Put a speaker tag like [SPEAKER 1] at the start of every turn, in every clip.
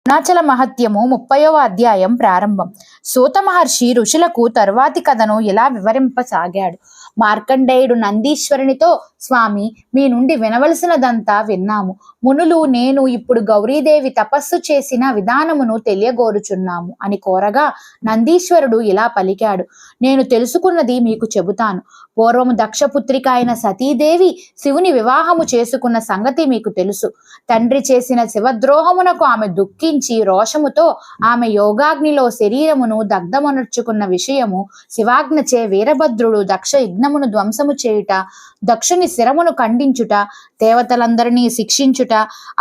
[SPEAKER 1] అరుణాచల మహత్యము 30వ అధ్యాయం ప్రారంభం. సూత మహర్షి ఋషులకు తరువాతి కథను ఇలా వివరింపసాగాడు. మార్కండేయుడు నందీశ్వరునితో, స్వామి, మీ నుండి వినవలసినదంతా విన్నాము. మునులు నేను ఇప్పుడు గౌరీదేవి తపస్సు చేసిన విధానమును తెలియగోరుచున్నాము అని కోరగా నందీశ్వరుడు ఇలా పలికాడు. నేను తెలుసుకున్నది మీకు చెబుతాను. పూర్వము దక్షపుత్రిక అయిన సతీదేవి శివుని వివాహము చేసుకున్న సంగతి మీకు తెలుసు. తండ్రి చేసిన శివద్రోహమునకు ఆమె దుఃఖించి రోషముతో ఆమె యోగాగ్నిలో శరీరమును దగ్ధమనర్చుకున్న విషయము శివాజ్ఞచే వీరభద్రుడు దక్ష యజ్ఞమును ధ్వంసము చేయుట, దక్షుని శిరమును ఖండించుట, దేవతలందరినీ శిక్షించుట,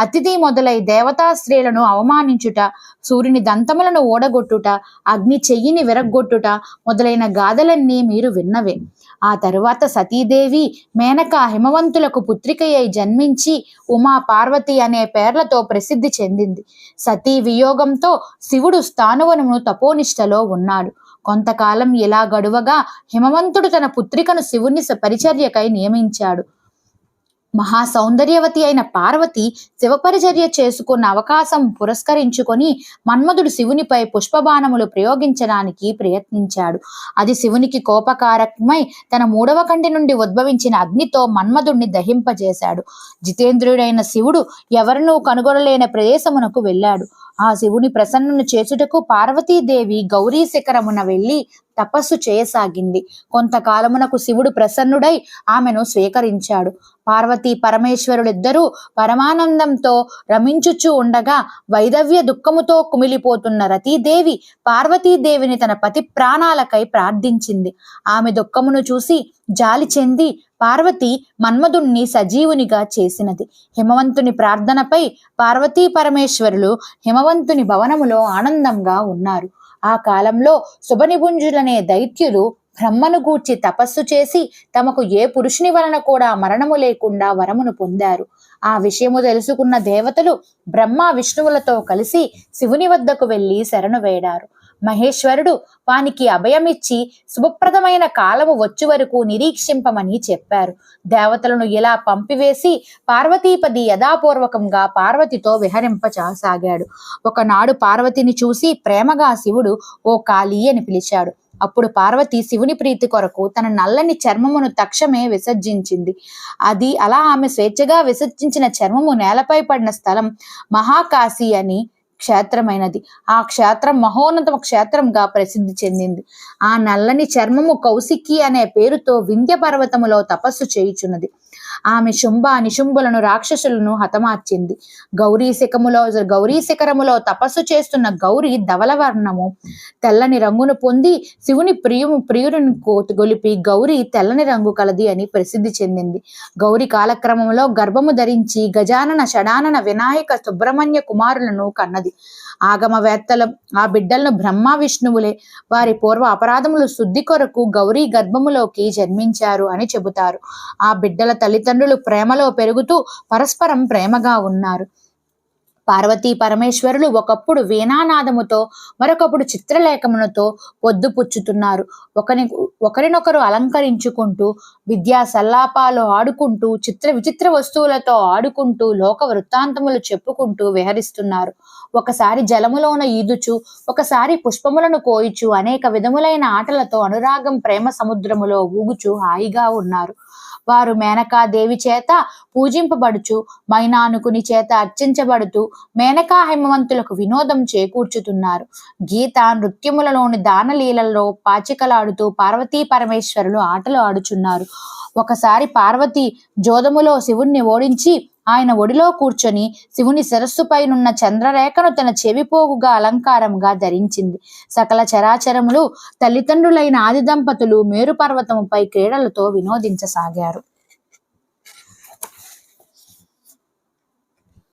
[SPEAKER 1] అతిథి మొదలై దేవతా స్త్రీలను అవమానించుట, సూర్యుని దంతములను ఓడగొట్టుట, అగ్ని చెయ్యిని విరగ్గొట్టుట మొదలైన గాథలన్నీ మీరు విన్నవే. ఆ తరువాత సతీదేవి మేనక హిమవంతులకు పుత్రికయ్యి జన్మించి ఉమా పార్వతి అనే పేర్లతో ప్రసిద్ధి చెందింది. సతీ వియోగంతో శివుడు స్థానువనము తపోనిష్టలో ఉన్నాడు. కొంతకాలం ఇలా గడువగా హిమవంతుడు తన పుత్రికను శివుని పరిచర్యకై నియమించాడు. మహాసౌందర్యవతి అయిన పార్వతి శివపరిచర్య చేసుకున్న అవకాశం పురస్కరించుకొని మన్మధుడు శివునిపై పుష్పబాణములు ప్రయోగించడానికి ప్రయత్నించాడు. అది శివునికి కోపకారకమై తన 3వ కంటి నుండి ఉద్భవించిన అగ్నితో మన్మధుడిని దహింపజేశాడు. జితేంద్రుడైన శివుడు ఎవరినూ కనుగొనలేని ప్రదేశమునకు వెళ్ళాడు. ఆ శివుని ప్రసన్నును చేసుటకు పార్వతీదేవి గౌరీ శిఖరమున వెళ్ళి తపస్సు చేయసాగింది. కొంతకాలమునకు శివుడు ప్రసన్నుడై ఆమెను స్వీకరించాడు. పార్వతీ పరమేశ్వరులిద్దరూ పరమానందంతో రమించుచూ ఉండగా వైదవ్య దుఃఖముతో కుమిలిపోతున్న రతీదేవి పార్వతీదేవిని తన పతి ప్రాణాలకై ప్రార్థించింది. ఆమె దుఃఖమును చూసి జాలి చెంది పార్వతి మన్మధుణ్ణి సజీవునిగా చేసినది. హిమవంతుని ప్రార్థనపై పార్వతీ పరమేశ్వరులు హిమవంతుని భవనములో ఆనందంగా ఉన్నారు. ఆ కాలంలో శుభనిభుంజులనే దైత్యులు బ్రహ్మను గూర్చి తపస్సు చేసి తమకు ఏ పురుషుని వలన కూడా మరణము లేకుండా వరమును పొందారు. ఆ విషయము తెలుసుకున్న దేవతలు బ్రహ్మ విష్ణువులతో కలిసి శివుని వద్దకు వెళ్ళి శరణు వేడారు. మహేశ్వరుడు వానికి అభయమిచ్చి శుభప్రదమైన కాలము వచ్చి వరకు నిరీక్షింపమని చెప్పారు. దేవతలను ఇలా పంపివేసి పార్వతీపది యథాపూర్వకంగా పార్వతితో విహరింపసాగాడు. ఒకనాడు పార్వతిని చూసి ప్రేమగా శివుడు ఓ కాళీ అని పిలిచాడు. అప్పుడు పార్వతి శివుని ప్రీతి కొరకు తన నల్లని చర్మమును తక్షమే విసర్జించింది. అది అలా ఆమె స్వేచ్ఛగా విసర్జించిన చర్మము నేలపై పడిన స్థలం మహాకాశి అని క్షేత్రమైనది. ఆ క్షేత్రం మహోన్నత క్షేత్రంగా ప్రసిద్ధి చెందింది. ఆ నల్లని చర్మము కౌశికి అనే పేరుతో వింధ్య పర్వతములో తపస్సు చేయుచున్నది. ఆమె శుంభ నిశుంభులను రాక్షసులను హతమార్చింది. గౌరీ శిఖరములో తపస్సు చేస్తున్న గౌరి ధవలవర్ణము తెల్లని రంగును పొంది శివుని ప్రియుడిని గొలిపి గౌరి తెల్లని రంగు కలది అని ప్రసిద్ధి చెందింది. గౌరి కాలక్రమంలో గర్భము ధరించి గజానన, షడానన, వినాయక, సుబ్రహ్మణ్య కుమారులను కన్నది. ఆగమవేత్తలు ఆ బిడ్డలను బ్రహ్మ విష్ణువులే వారి పూర్వ అపరాధములు శుద్ధి కొరకు గౌరీ గర్భములోకి జన్మించారు అని చెబుతారు. ఆ బిడ్డల తల్లిదండ్రులు ప్రేమలో పెరుగుతూ పరస్పరం ప్రేమగా ఉన్నారు. పార్వతీ పరమేశ్వరులు ఒకప్పుడు వీణానాదముతో మరొకప్పుడు చిత్రలేఖములతో పొద్దుపుచ్చుతున్నారు. ఒకరినొకరు అలంకరించుకుంటూ విద్యా సల్లాపాలు ఆడుకుంటూ విచిత్ర వస్తువులతో ఆడుకుంటూ లోక వృత్తాంతములు చెప్పుకుంటూ విహరిస్తున్నారు. ఒకసారి జలములోన ఈదుచు, ఒకసారి పుష్పములను కోయిచు అనేక విధములైన ఆటలతో అనురాగం ప్రేమ సముద్రములో ఊగుచు హాయిగా ఉన్నారు. వారు మేనకాదేవి చేత పూజింపబడుచు, మైనానుకుని చేత అర్చించబడుతూ మేనకా హిమవంతులకు వినోదం చేకూర్చుతున్నారు. గీత నృత్యములలోని దానలీలలో పాచికలాడుతూ పార్వతీ పరమేశ్వరులు ఆటలు ఆడుచున్నారు. ఒకసారి పార్వతి జోదములో శివుణ్ణి ఓడించి ఆయన ఒడిలో కూర్చొని శివుని శిరస్సుపైనున్న చంద్రరేఖను తన చెవిపోగుగా అలంకారంగా ధరించింది. సకల చరాచరములు తల్లిదండ్రులైన ఆది దంపతులు మేరు పర్వతముపై క్రీడలతో వినోదించసాగారు.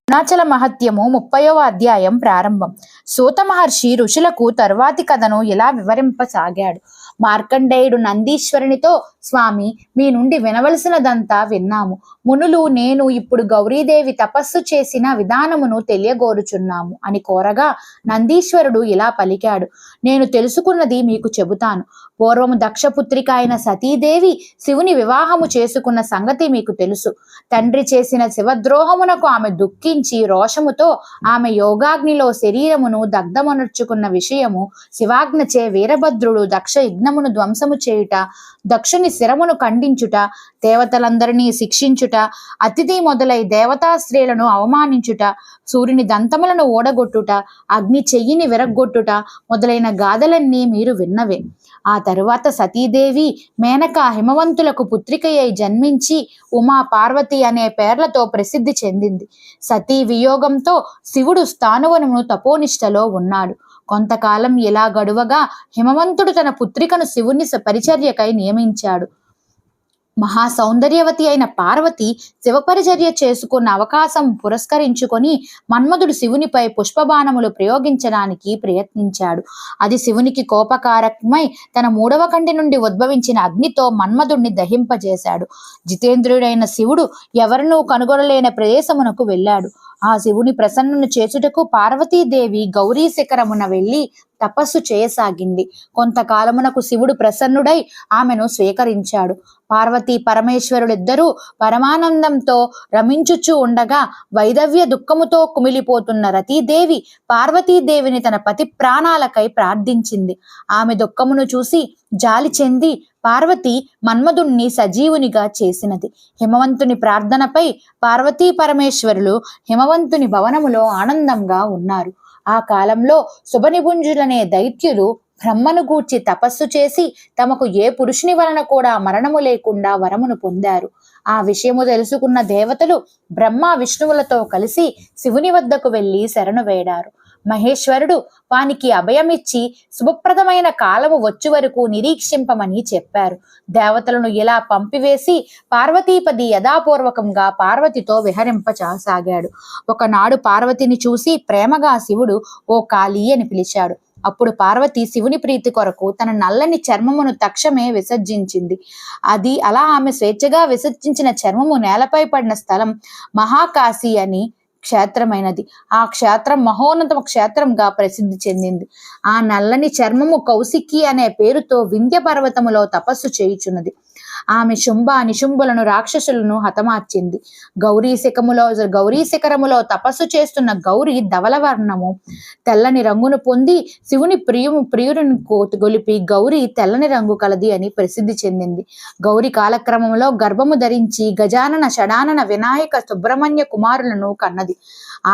[SPEAKER 1] అరుణాచల మహత్యము 30వ అధ్యాయం ప్రారంభం. సూత మహర్షి ఋషులకు తరువాతి కథను ఇలా వివరింపసాగాడు. మార్కండేయుడు నందీశ్వరునితో, స్వామి, మీ నుండి వినవలసినదంతా విన్నాము. మునులు నేను ఇప్పుడు గౌరీదేవి తపస్సు చేసిన విధానమును తెలియగోరుచున్నాము అని కోరగా నందీశ్వరుడు ఇలా పలికాడు. నేను తెలుసుకున్నది మీకు చెబుతాను. పూర్వము దక్షపుత్రిక అయిన సతీదేవి శివుని వివాహము చేసుకున్న సంగతి మీకు తెలుసు. తండ్రి చేసిన శివద్రోహమునకు ఆమె దుఃఖించి రోషముతో ఆమె యోగాగ్నిలో శరీరమును దగ్ధమనర్చుకున్న విషయము శివాజ్ఞచే వీరభద్రుడు దక్ష యజ్ఞమును ధ్వంసము చేయుట, దక్షుని శిరమును ఖండించుట, దేవతలందరినీ శిక్షించుట, అతిథి మొదలై దేవతా స్త్రీలను అవమానించుట, సూర్యుని దంతములను ఓడగొట్టుట, అగ్ని చెయ్యిని విరగ్గొట్టుట మొదలైన గాథలన్నీ మీరు విన్నవే. ఆ తరువాత సతీదేవి మేనక హిమవంతులకు పుత్రికయ్యై జన్మించి ఉమా పార్వతి అనే పేర్లతో ప్రసిద్ధి చెందింది. సతీ వియోగంతో శివుడు స్థానువనము తపోనిష్టలో ఉన్నాడు. కొంతకాలం ఇలా గడువగా హిమవంతుడు తన పుత్రికను శివుని పరిచర్యకై నియమించాడు. మహా సౌందర్యవతి అయిన పార్వతి శివపరిచర్య చేసుకున్న అవకాశం పురస్కరించుకొని మన్మధుడు శివునిపై పుష్పబాణములు ప్రయోగించడానికి ప్రయత్నించాడు. అది శివునికి కోపకారకమై తన 3వ కంటి నుండి ఉద్భవించిన అగ్నితో మన్మధుడిని దహింపజేశాడు. జితేంద్రుడైన శివుడు ఎవరినూ కనుగొనలేని ప్రదేశమునకు వెళ్ళాడు. ఆ శివుని ప్రసన్నును చేసుటకు పార్వతీదేవి గౌరీ శిఖరమున వెళ్ళి తపస్సు చేయసాగింది. కొంతకాలమునకు శివుడు ప్రసన్నుడై ఆమెను స్వీకరించాడు. పార్వతీ పరమేశ్వరులిద్దరూ పరమానందంతో రమించుచూ ఉండగా వైదవ్య దుఃఖముతో కుమిలిపోతున్న రతీదేవి పార్వతీదేవిని తన పతి ప్రాణాలకై ప్రార్థించింది. ఆమె దుఃఖమును చూసి జాలి చెంది పార్వతి మన్మధుణ్ణి సజీవునిగా చేసినది. హిమవంతుని ప్రార్థనపై పార్వతీ పరమేశ్వరులు హిమవంతుని భవనములో ఆనందంగా ఉన్నారు. ఆ కాలంలో శుభనిభుంజులనే దైత్యులు బ్రహ్మను గూర్చి తపస్సు చేసి తమకు ఏ పురుషుని వలన కూడా మరణము లేకుండా వరమును పొందారు. ఆ విషయము తెలుసుకున్న దేవతలు బ్రహ్మ విష్ణువులతో కలిసి శివుని వద్దకు వెళ్ళి శరణు వేడారు. మహేశ్వరుడు వానికి అభయమిచ్చి శుభప్రదమైన కాలము వచ్చి వరకు నిరీక్షింపమని చెప్పారు. దేవతలను ఇలా పంపివేసి పార్వతీపది యథాపూర్వకంగా పార్వతితో విహరింపసాగాడు. ఒకనాడు పార్వతిని చూసి ప్రేమగా శివుడు ఓ కాళీ అని పిలిచాడు. అప్పుడు పార్వతి శివుని ప్రీతి కొరకు తన నల్లని చర్మమును తక్షమే విసర్జించింది. అది అలా ఆమె స్వేచ్ఛగా విసర్జించిన చర్మము నేలపై పడిన స్థలం మహాకాశి అని క్షేత్రమైనది. ఆ క్షేత్రం మహోన్నత క్షేత్రంగా ప్రసిద్ధి చెందింది. ఆ నల్లని చర్మము కౌశికి అనే పేరుతో వింధ్య పర్వతములో తపస్సు చేయుచున్నది. ఆమె శుంభ నిశుంభులను రాక్షసులను హతమార్చింది. గౌరీ శిఖరములో తపస్సు చేస్తున్న గౌరి ధవలవర్ణము తెల్లని రంగును పొంది శివుని ప్రియుని గొలిపి గౌరి తెల్లని రంగు కలది అని ప్రసిద్ధి చెందింది. గౌరి కాలక్రమంలో గర్భము ధరించి గజానన షడానన వినాయక సుబ్రహ్మణ్య కుమారులను కన్నది.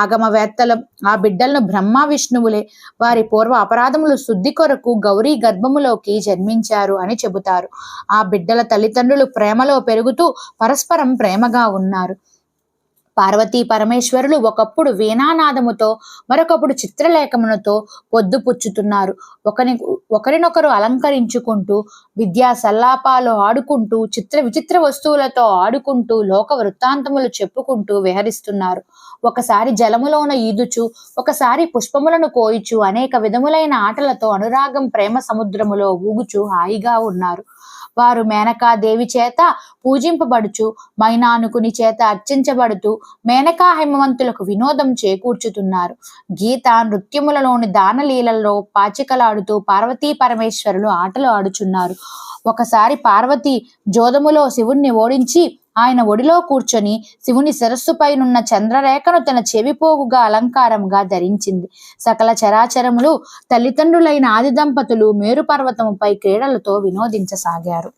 [SPEAKER 1] ఆగమవేత్తలు ఆ బిడ్డలను బ్రహ్మ విష్ణువులే వారి పూర్వ అపరాధములు శుద్ధి కొరకు గౌరీ గర్భములోకి జన్మించారు అని చెబుతారు. ఆ బిడ్డల తల్లిదండ్రులు ప్రేమలో పెరుగుతూ పరస్పరం ప్రేమగా ఉన్నారు. పార్వతీ పరమేశ్వరులు ఒకప్పుడు వీణానాదముతో మరొకప్పుడు చిత్రలేఖములతో పొద్దుపుచ్చుతున్నారు. ఒకరినొకరు అలంకరించుకుంటూ విద్యా సల్లాపాలు ఆడుకుంటూ విచిత్ర వస్తువులతో ఆడుకుంటూ లోక వృత్తాంతములు చెప్పుకుంటూ విహరిస్తున్నారు. ఒకసారి జలములోన ఈదుచు, ఒకసారి పుష్పములను కోయిచు అనేక విధములైన ఆటలతో అనురాగం ప్రేమ సముద్రములో ఊగుచు హాయిగా ఉన్నారు. వారు మేనకాదేవి చేత పూజింపబడుచు మైనానుకుని చేత అర్చించబడుతూ మేనకా హిమవంతులకు వినోదం చేకూర్చుతున్నారు. గీత నృత్యములలోని దానలీలలో పాచికలాడుతూ పార్వతీ పరమేశ్వరులు ఆటలు ఆడుచున్నారు. ఒకసారి పార్వతి జోదములో శివుణ్ణి ఓడించి ఆయన ఒడిలో కూర్చొని శివుని శిరస్సుపైనున్న చంద్రరేఖను తన చెవిపోగుగా అలంకారంగా ధరించింది. సకల చరాచరములు తల్లిదండ్రులైన ఆది దంపతులు మేరు పర్వతముపై క్రీడలతో వినోదించసాగారు.